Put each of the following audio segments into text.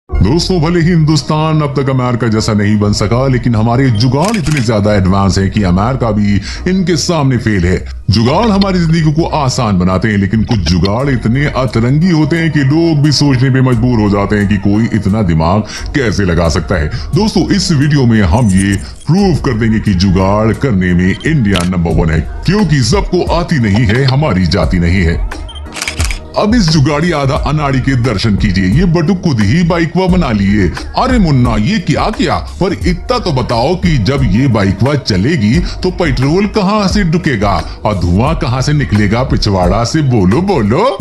दोस्तों, भले ही हिंदुस्तान अब तक अमेरिका जैसा नहीं बन सका, लेकिन हमारे जुगाड़ इतने ज्यादा एडवांस हैं कि अमेरिका भी इनके सामने फेल है। जुगाड़ हमारी जिंदगी को आसान बनाते हैं, लेकिन कुछ जुगाड़ इतने अतरंगी होते हैं कि लोग भी सोचने पे मजबूर हो जाते हैं कि कोई इतना दिमाग कैसे लगा सकता है। दोस्तों, इस वीडियो में हम ये प्रूव कर देंगे कि जुगाड़ करने में इंडिया नंबर 1 है, क्योंकि सबको आती नहीं है, हमारी जाती नहीं है। अब इस जुगाड़ी आधा अनाड़ी के दर्शन कीजिए। ये बटू खुद ही बाइकवा बना लिए। अरे मुन्ना, ये क्या किया? पर इतना तो बताओ कि जब ये बाइकवा चलेगी तो पेट्रोल कहाँ से ढुकेगा और धुआं कहाँ से निकलेगा पिछवाड़ा से? बोलो बोलो।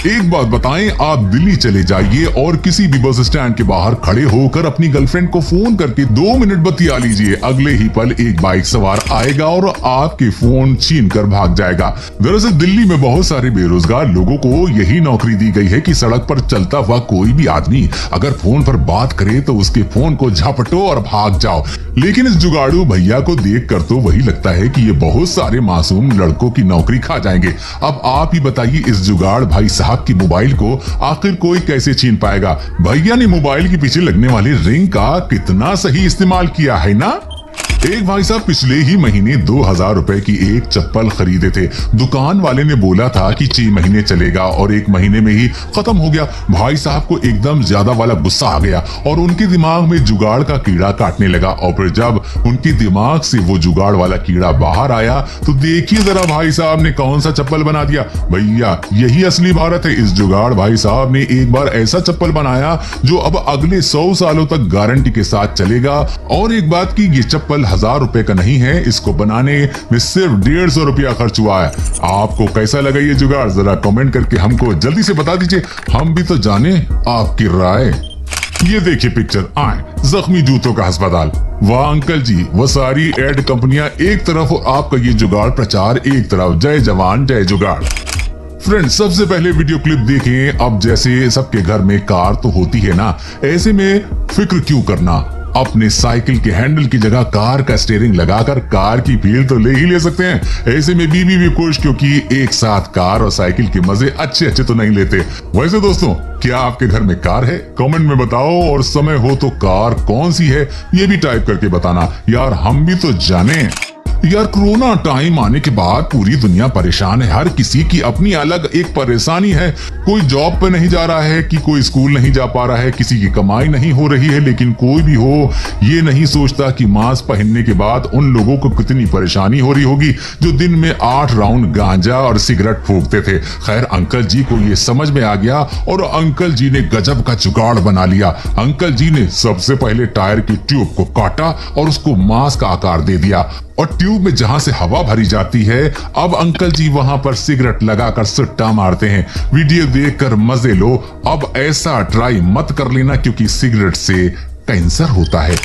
एक बात बताएं, आप दिल्ली चले जाइए और किसी भी बस स्टैंड के बाहर खड़े होकर अपनी गर्लफ्रेंड को फोन करके 2 मिनट बतिया लीजिए। अगले ही पल एक बाइक सवार आएगा और आपके फोन छीन कर भाग जाएगा। दरअसल दिल्ली में बहुत सारे बेरोजगार लोगों को यही नौकरी दी गई है कि सड़क पर चलता हुआ कोई भी आदमी अगर फोन पर बात करे तो उसके फोन को झपटो और भाग जाओ। लेकिन इस जुगाड़ू भैया को देख कर तो वही लगता है कि ये बहुत सारे मासूम लड़कों की नौकरी खा जाएंगे। अब आप ही बताइए, इस जुगाड़ भाई साहब की मोबाइल को आखिर कोई कैसे छीन पाएगा? भैया ने मोबाइल के पीछे लगने वाली रिंग का कितना सही इस्तेमाल किया है ना। एक भाई साहब पिछले ही महीने 2000 रुपए की एक चप्पल खरीदे थे। दुकान वाले ने बोला था कि 6 महीने चलेगा और 1 महीने में ही खत्म हो गया। भाई साहब को एकदम ज्यादा वाला गुस्सा आ गया और उनके दिमाग में जुगाड़ का कीड़ा काटने लगा। और फिर जब उनके दिमाग से वो जुगाड़ वाला कीड़ा बाहर आया तो देखिए जरा भाई साहब ने कौन सा चप्पल बना दिया। भैया, यही असली भारत है। इस जुगाड़ भाई साहब ने एक बार ऐसा चप्पल बनाया जो अब अगले 100 सालों तक गारंटी के साथ चलेगा। और एक बात की, ये चप्पल 1000 रुपए का नहीं है, इसको बनाने में सिर्फ 150 रुपया खर्च हुआ है। आपको कैसा लगा ये जुगाड़? जरा कमेंट करके हमको जल्दी से बता दीजिए, हम भी तो जाने आपकी राय। ये देखिए पिक्चर, आए जख्मी जूतों का अस्पताल। वाह अंकल जी, वो सारी एड कंपनियां एक तरफ और आपका ये जुगाड़ प्रचार एक तरफ। जय जवान जय जुगाड़। फ्रेंड्स, सबसे पहले वीडियो क्लिप देखें। अब जैसे सबके घर में कार तो होती है ना, ऐसे में फिक्र क्यों करना, अपने साइकिल के हैंडल की जगह कार का स्टीयरिंग लगाकर कार की फील तो ले ही ले सकते हैं। ऐसे में बीवी भी खुश, क्योंकि एक साथ कार और साइकिल के मजे अच्छे तो नहीं लेते। वैसे दोस्तों, क्या आपके घर में कार है? कमेंट में बताओ, और समय हो तो कार कौन सी है ये भी टाइप करके बताना यार, हम भी तो जाने। यार, कोरोना टाइम आने के बाद पूरी दुनिया परेशान है। हर किसी की अपनी अलग एक परेशानी है। कोई जॉब पे नहीं जा रहा है कि कोई स्कूल नहीं जा पा रहा है, किसी की कमाई नहीं हो रही है। लेकिन कोई भी हो, ये नहीं सोचता कि मास्क पहनने के बाद उन लोगों को कितनी परेशानी हो रही होगी जो दिन में 8 राउंड गांजा और सिगरेट फूकते थे। खैर, अंकल जी को ये समझ में आ गया और अंकल जी ने गजब का जुगाड़ बना लिया। अंकल जी ने सबसे पहले टायर की ट्यूब को काटा और उसको मास्क का आकार दे दिया, और ट्यूब में जहां से हवा भरी जाती है, अब अंकल जी वहां पर सिगरेट लगाकर सुट्टा मारते हैं। वीडियो देखकर मजे लो। अब ऐसा ट्राई मत कर लेना, क्योंकि सिगरेट से कैंसर होता है।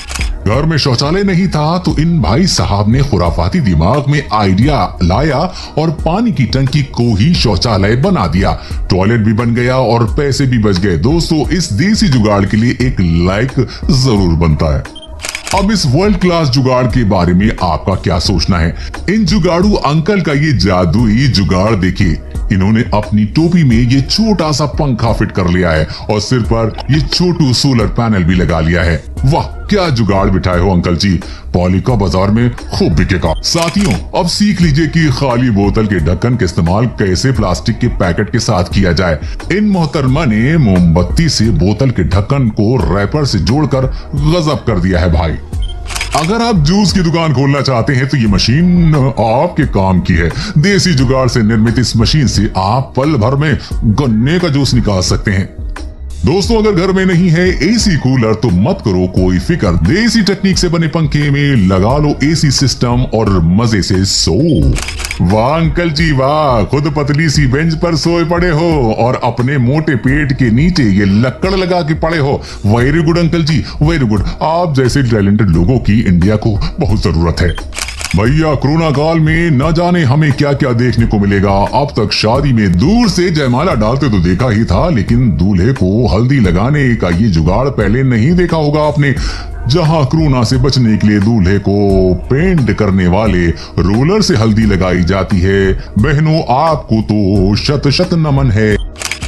घर में शौचालय नहीं था तो इन भाई साहब ने खुराफाती दिमाग में आइडिया लाया और पानी की टंकी को ही शौचालय बना दिया। टॉयलेट भी बन गया और पैसे भी बच गए। दोस्तों, इस देसी जुगाड़ के लिए एक लाइक जरूर बनता है। अब इस वर्ल्ड क्लास जुगाड़ के बारे में आपका क्या सोचना है? इन जुगाड़ू अंकल का ये जादुई जुगाड़ देखिए। इन्होंने अपनी टोपी में ये छोटा सा पंखा फिट कर लिया है और सिर पर ये छोटू सोलर पैनल भी लगा लिया है। वाह, क्या जुगाड़ बिठाए हो अंकल जी। पॉलिका बाजार में खूब बिकेगा। साथियों, अब सीख लीजिए कि खाली बोतल के ढक्कन का इस्तेमाल कैसे प्लास्टिक के पैकेट के साथ किया जाए। इन मोहतरमा ने मोमबत्ती से बोतल के ढक्कन को रैपर से जोड़कर गजब कर दिया है भाई। अगर आप जूस की दुकान खोलना चाहते हैं तो ये मशीन आपके काम की है। देसी जुगाड़ से निर्मित इस मशीन से आप पल भर में गन्ने का जूस निकाल सकते हैं। दोस्तों, अगर घर में नहीं है एसी कूलर तो मत करो कोई फिक्र। देसी टेक्निक से बने पंखे में लगा लो एसी सिस्टम और मजे से सो। वाह अंकल जी वाह, खुद पतली सी बेंच पर सोए पड़े हो और अपने मोटे पेट के नीचे ये लक्कड़ लगा के पड़े हो। वेरी गुड अंकल जी, वेरी गुड। आप जैसे टैलेंटेड लोगों की इंडिया को बहुत जरूरत है। भैया, कोरोना काल में न जाने हमें क्या क्या देखने को मिलेगा। अब तक शादी में दूर से जयमाला डालते तो देखा ही था, लेकिन दूल्हे को हल्दी लगाने का ये जुगाड़ पहले नहीं देखा होगा आपने। जहां कोरोना से बचने के लिए दूल्हे को पेंट करने वाले रोलर से हल्दी लगाई जाती है। बहनों, आपको तो शत शत नमन है।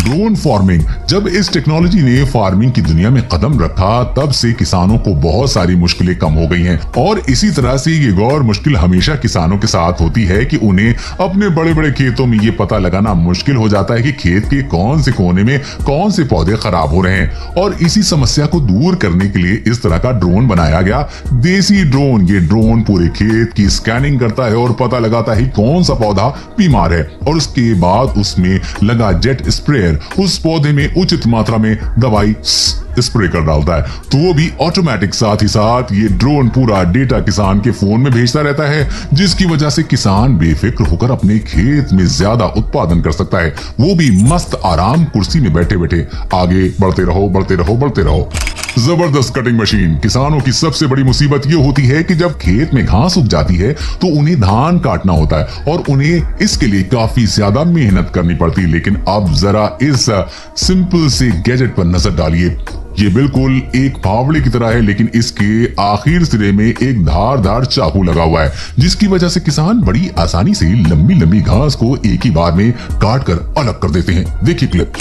Drone farming. जब इस टेक्नोलॉजी ने फार्मिंग की दुनिया में कदम रखा तब से किसानों को बहुत सारी मुश्किलें कम हो गई हैं। और इसी तरह से ये गौर मुश्किल हमेशा किसानों के साथ होती है कि उन्हें अपने बड़े बड़े खेतों में ये पता लगाना मुश्किल हो जाता है कि खेत के कौन से कोने में कौन से पौधे खराब हो रहे हैं। और इसी समस्या को दूर करने के लिए इस तरह का ड्रोन बनाया गया, देसी ड्रोन। ये ड्रोन पूरे खेत की स्कैनिंग करता है और पता लगाता है कौन सा पौधा बीमार है, और उसके बाद उसमें लगा जेट स्प्रेयर उस पौधे में उचित मात्रा में दवाई स्प्रे कर डालता है। तो वो भी ऑटोमेटिक। साथ ही साथ ये ड्रोन पूरा डेटा किसान के फोन में भेजता रहता है, जिसकी वजह से किसान बेफिक्र होकर अपने खेत में ज्यादा उत्पादन कर सकता है, वो भी मस्त आराम कुर्सी में बैठे बैठे। आगे बढ़ते रहो, बढ़ते रहो, बढ़ते रहो। जबरदस्त कटिंग मशीन। किसानों की सबसे बड़ी मुसीबत ये होती है कि जब खेत में घास उग जाती है तो उन्हें धान काटना होता है और उन्हें इसके लिए काफी ज्यादा मेहनत करनी पड़ती है। लेकिन अब जरा इस सिंपल से गैजेट पर नजर डालिए। ये बिल्कुल एक फावड़े की तरह है, लेकिन इसके आखिर सिरे में एक धारदार चाकू लगा हुआ है, जिसकी वजह से किसान बड़ी आसानी से लंबी लंबी घास को एक ही बार में काट कर अलग कर देते हैं। देखिए क्लिप।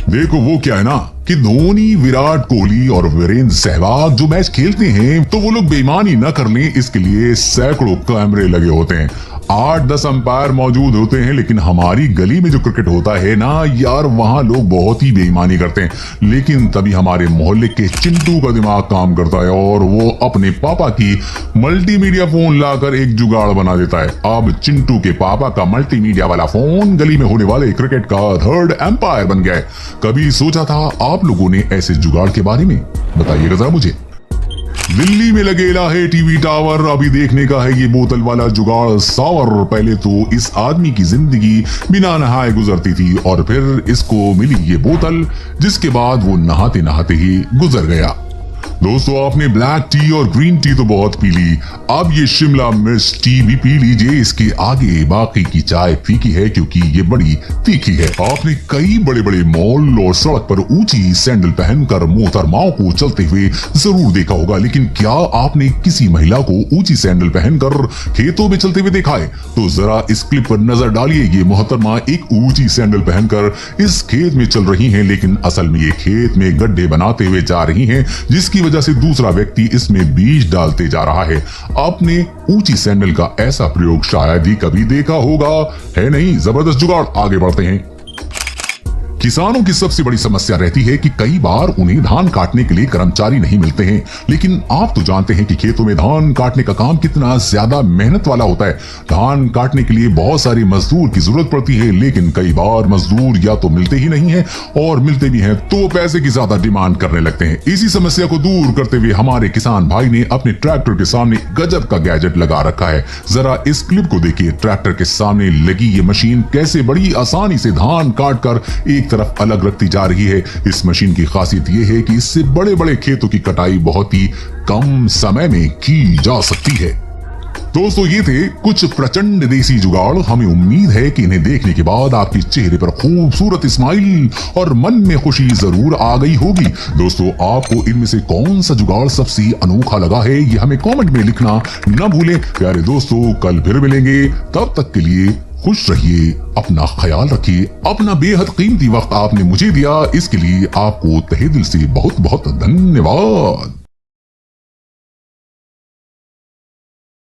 देखो वो क्या है ना कि धोनी, विराट कोहली और वीरेंद्र सहवाग जो मैच खेलते हैं तो वो लोग बेईमानी न कर लें इसके लिए सैकड़ों कैमरे लगे होते हैं, 8-10 अंपायर मौजूद होते हैं। लेकिन हमारी गली में जो क्रिकेट होता है ना यार, वहां लोग बहुत ही बेईमानी करते हैं। लेकिन तभी हमारे मोहल्ले के चिंटू का दिमाग काम करता है और वो अपने पापा की मल्टीमीडिया फोन लाकर एक जुगाड़ बना देता है। अब चिंटू के पापा का मल्टीमीडिया वाला फोन गली में होने वाले क्रिकेट का थर्ड एम्पायर बन गया है। कभी सोचा था आप लोगों ने ऐसे जुगाड़ के बारे में? बताइएगा जरा मुझे। दिल्ली में लगेला है टीवी टावर, अभी देखने का है ये बोतल वाला जुगाड़ सावर। पहले तो इस आदमी की जिंदगी बिना नहाए गुजरती थी और फिर इसको मिली ये बोतल, जिसके बाद वो नहाते नहाते ही गुजर गया। दोस्तों आपने ब्लैक टी और ग्रीन टी तो बहुत पी ली, अब ये शिमला मिर्च टी भी पी लीजिए। इसके आगे बाकी की चाय फीकी है क्योंकि ये बड़ी तीखी है। आपने कई बड़े बड़े मॉल और सड़क पर ऊंची सैंडल पहनकर मोहतरमाओं को चलते हुए जरूर देखा होगा, लेकिन क्या आपने किसी महिला को ऊंची सैंडल पहनकर खेतों में चलते हुए देखा है? तो जरा इस क्लिप पर नजर डालिए। ये मोहतरमा एक ऊंची सैंडल पहनकर इस खेत में चल रही हैं, लेकिन असल में ये खेत में गड्ढे बनाते हुए जा रही हैं, जिसकी वजह से दूसरा व्यक्ति इसमें बीज डालते जा रहा है। आपने ऊंची सैंडल का ऐसा प्रयोग शायद ही कभी देखा होगा, है नहीं? जबरदस्त जुगाड़। आगे बढ़ते हैं। किसानों की सबसे बड़ी समस्या रहती है कि कई बार उन्हें धान काटने के लिए कर्मचारी नहीं मिलते हैं। लेकिन आप तो जानते हैं कि खेतों में धान काटने का काम कितना ज्यादा मेहनत वाला होता है। धान काटने के लिए बहुत सारे मजदूर की जरूरत पड़ती है, लेकिन कई बार मजदूर या तो मिलते ही नहीं है और मिलते भी हैं तो पैसे की ज्यादा डिमांड करने लगते हैं। इसी समस्या को दूर करते हुए हमारे किसान भाई ने अपने ट्रैक्टर के सामने गजब का गैजेट लगा रखा है। जरा इस क्लिप को देखिए। ट्रैक्टर के सामने लगी ये मशीन कैसे बड़ी आसानी से धान काट कर एक तरफ अलग रखती जा रही है। इस मशीन की खासियत यह है कि इससे बड़े बड़े खेतों की कटाई बहुत ही कम समय में की जा सकती है। दोस्तों ये थे कुछ प्रचंड देसी जुगाड़। हमें उम्मीद है कि इन्हें देखने के बाद आपके चेहरे पर खूबसूरत स्माइल और मन में खुशी जरूर आ गई होगी। दोस्तों आपको इनमें से कौन सा जुगाड़ सबसे अनोखा लगा है ये हमें कमेंट में लिखना न भूलें। प्यारे दोस्तों कल फिर मिलेंगे, तब तक के लिए खुश रहिए, अपना ख्याल रखिए। अपना बेहद कीमती वक्त आपने मुझे दिया, इसके लिए आपको तहे दिल से बहुत बहुत धन्यवाद।